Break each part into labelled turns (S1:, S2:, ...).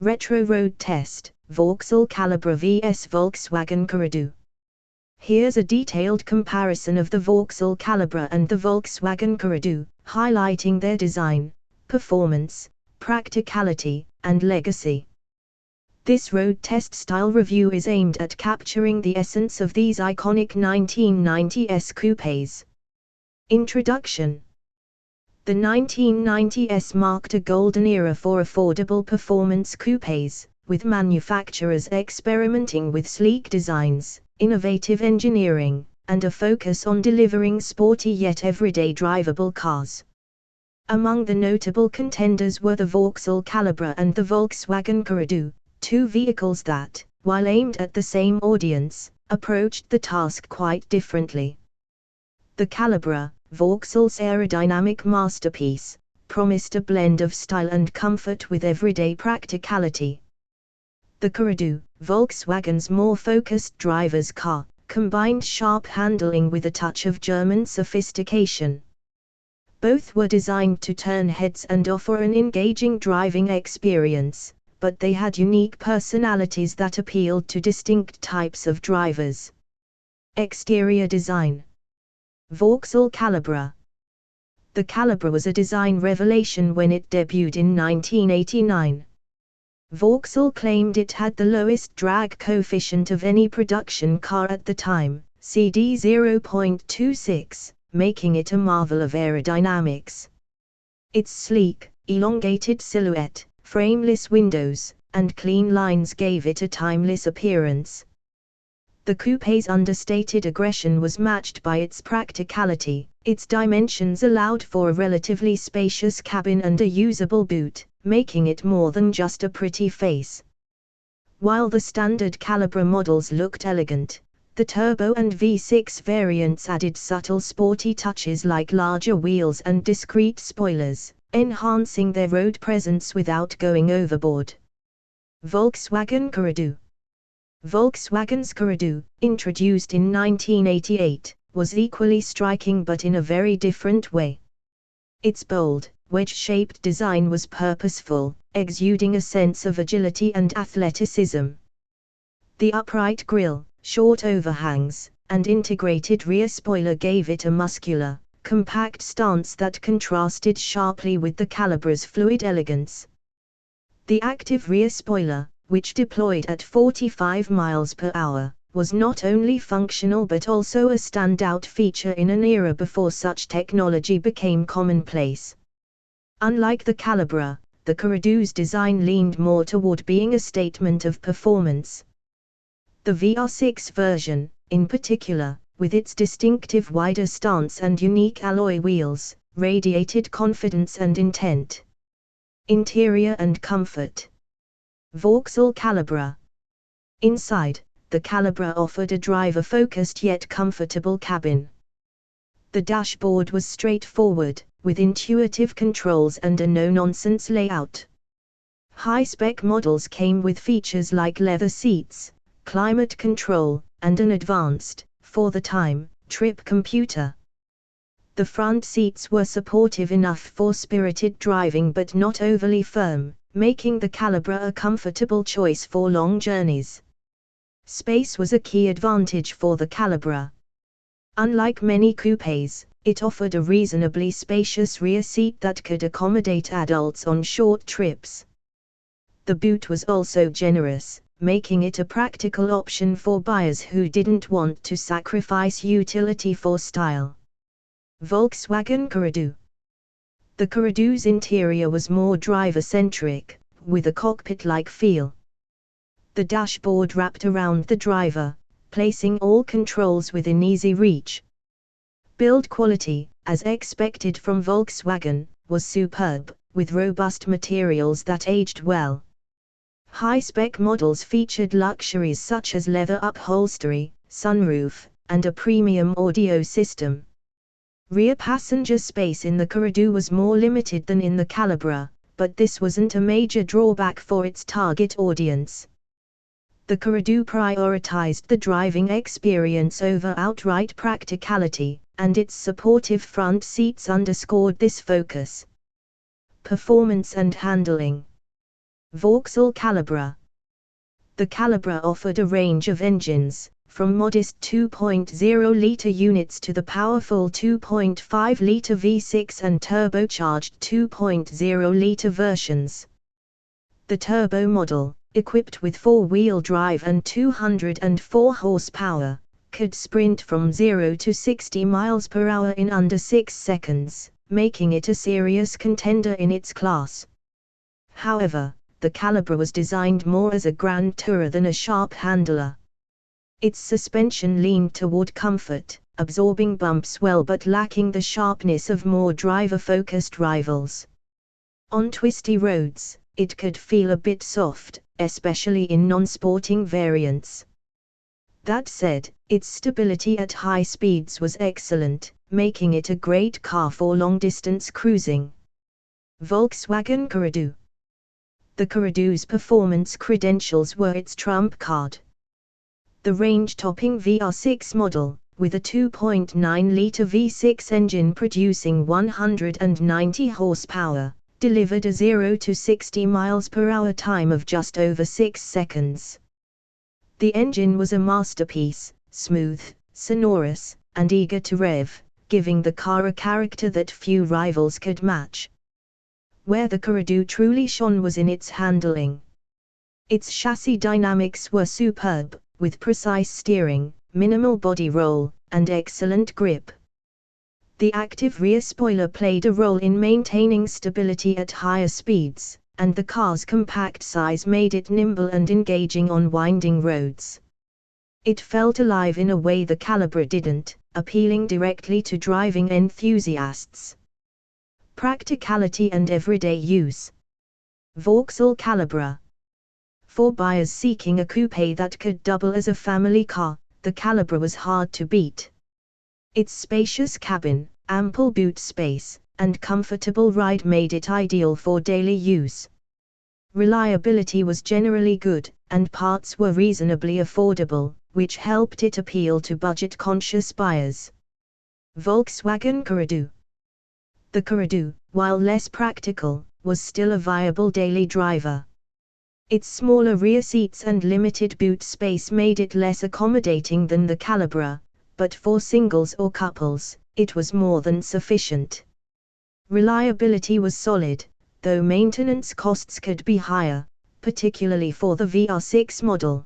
S1: Retro Road Test, Vauxhall Calibra vs Volkswagen Corrado. Here's a detailed comparison of the Vauxhall Calibra and the Volkswagen Corrado, highlighting their design, performance, practicality, and legacy. This road test style review is aimed at capturing the essence of these iconic 1990s coupes. Introduction. The 1990s marked a golden era for affordable performance coupes, with manufacturers experimenting with sleek designs, innovative engineering, and a focus on delivering sporty yet everyday drivable cars. Among the notable contenders were the Vauxhall Calibra and the Volkswagen Corrado, two vehicles that, while aimed at the same audience, approached the task quite differently. The Calibra, Vauxhall's aerodynamic masterpiece, promised a blend of style and comfort with everyday practicality. The Corrado, Volkswagen's more focused driver's car, combined sharp handling with a touch of German sophistication. Both were designed to turn heads and offer an engaging driving experience, but they had unique personalities that appealed to distinct types of drivers. Exterior design. Vauxhall Calibra. The Calibra was a design revelation when it debuted in 1989. Vauxhall claimed it had the lowest drag coefficient of any production car at the time, CD 0.26, making it a marvel of aerodynamics. Its sleek, elongated silhouette, frameless windows, and clean lines gave it a timeless appearance. The coupe's understated aggression was matched by its practicality. Its dimensions allowed for a relatively spacious cabin and a usable boot, making it more than just a pretty face. While the standard Calibra models looked elegant, the Turbo and V6 variants added subtle sporty touches like larger wheels and discrete spoilers, enhancing their road presence without going overboard. Volkswagen Corrado. Volkswagen's Corrado, introduced in 1988, was equally striking but in a very different way. Its bold, wedge-shaped design was purposeful, exuding a sense of agility and athleticism. The upright grille, short overhangs, and integrated rear spoiler gave it a muscular, compact stance that contrasted sharply with the Calibra's fluid elegance. The active rear spoiler, which deployed at 45 miles per hour, was not only functional but also a standout feature in an era before such technology became commonplace. Unlike the Calibra, the Corrado's design leaned more toward being a statement of performance. The VR6 version, in particular, with its distinctive wider stance and unique alloy wheels, radiated confidence and intent. Interior and comfort. Vauxhall Calibra. Inside, the Calibra offered a driver-focused yet comfortable cabin. The dashboard was straightforward, with intuitive controls and a no-nonsense layout. High-spec models came with features like leather seats, climate control, and an advanced, for the time, trip computer. The front seats were supportive enough for spirited driving but not overly firm, making the Calibra a comfortable choice for long journeys. Space was a key advantage for the Calibra. Unlike many coupes, it offered a reasonably spacious rear seat that could accommodate adults on short trips. The boot was also generous, making it a practical option for buyers who didn't want to sacrifice utility for style. Volkswagen Corrado. The Corrado's interior was more driver-centric, with a cockpit-like feel. The dashboard wrapped around the driver, placing all controls within easy reach. Build quality, as expected from Volkswagen, was superb, with robust materials that aged well. High-spec models featured luxuries such as leather upholstery, sunroof, and a premium audio system. Rear passenger space in the Corrado was more limited than in the Calibra, but this wasn't a major drawback for its target audience. The Corrado prioritized the driving experience over outright practicality, and its supportive front seats underscored this focus. Performance and handling. Vauxhall Calibra. The Calibra offered a range of engines, from modest 2.0-litre units to the powerful 2.5-litre V6 and turbocharged 2.0-litre versions. The turbo model, equipped with four-wheel drive and 204 horsepower, could sprint from 0 to 60 miles per hour in under 6 seconds, making it a serious contender in its class. However, the Calibra was designed more as a grand tourer than a sharp handler. Its suspension leaned toward comfort, absorbing bumps well but lacking the sharpness of more driver-focused rivals. On twisty roads, it could feel a bit soft, especially in non-sporting variants. That said, its stability at high speeds was excellent, making it a great car for long-distance cruising. Volkswagen Corrado. The Corrado's performance credentials were its trump card. The range-topping VR6 model, with a 2.9-litre V6 engine producing 190 horsepower, delivered a 0 to 60 miles per hour time of just over 6 seconds. The engine was a masterpiece, smooth, sonorous, and eager to rev, giving the car a character that few rivals could match. Where the Corrado truly shone was in its handling. Its chassis dynamics were superb, with precise steering, minimal body roll, and excellent grip. The active rear spoiler played a role in maintaining stability at higher speeds, and the car's compact size made it nimble and engaging on winding roads. It felt alive in a way the Calibra didn't, appealing directly to driving enthusiasts. Practicality and everyday use. Vauxhall Calibra. For buyers seeking a coupe that could double as a family car, the Calibra was hard to beat. Its spacious cabin, ample boot space, and comfortable ride made it ideal for daily use. Reliability was generally good, and parts were reasonably affordable, which helped it appeal to budget-conscious buyers. Volkswagen Corrado. The Corrado, while less practical, was still a viable daily driver. Its smaller rear seats and limited boot space made it less accommodating than the Calibra, but for singles or couples, it was more than sufficient. Reliability was solid, though maintenance costs could be higher, particularly for the VR6 model.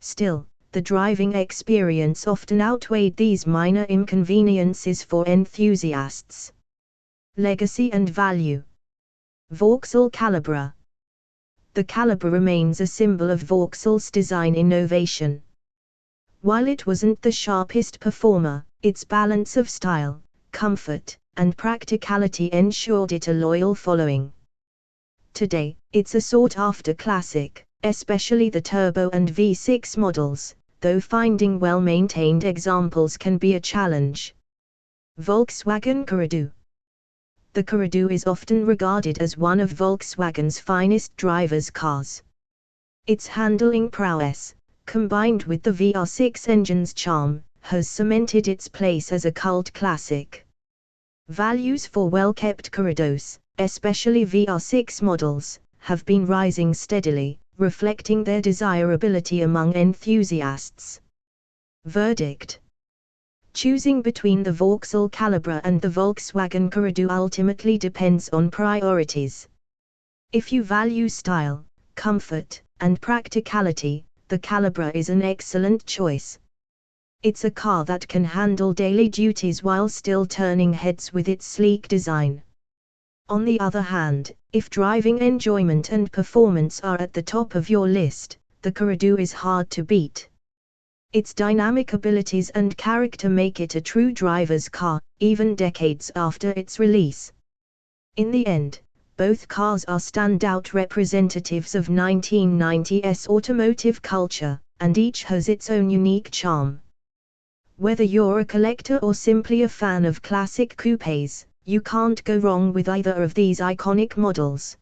S1: Still, the driving experience often outweighed these minor inconveniences for enthusiasts. Legacy and value. Vauxhall Calibra. The Calibra remains a symbol of Vauxhall's design innovation. While it wasn't the sharpest performer, its balance of style, comfort, and practicality ensured it a loyal following. Today, it's a sought-after classic, especially the turbo and V6 models, though finding well-maintained examples can be a challenge. Volkswagen Corrado. The Corrado is often regarded as one of Volkswagen's finest drivers' cars. Its handling prowess, combined with the VR6 engine's charm, has cemented its place as a cult classic. Values for well-kept Corrados, especially VR6 models, have been rising steadily, reflecting their desirability among enthusiasts. Verdict. Choosing between the Vauxhall Calibra and the Volkswagen Corrado ultimately depends on priorities. If you value style, comfort, and practicality, the Calibra is an excellent choice. It's a car that can handle daily duties while still turning heads with its sleek design. On the other hand, if driving enjoyment and performance are at the top of your list, the Corrado is hard to beat. Its dynamic abilities and character make it a true driver's car, even decades after its release. In the end, both cars are standout representatives of 1990s automotive culture, and each has its own unique charm. Whether you're a collector or simply a fan of classic coupes, you can't go wrong with either of these iconic models.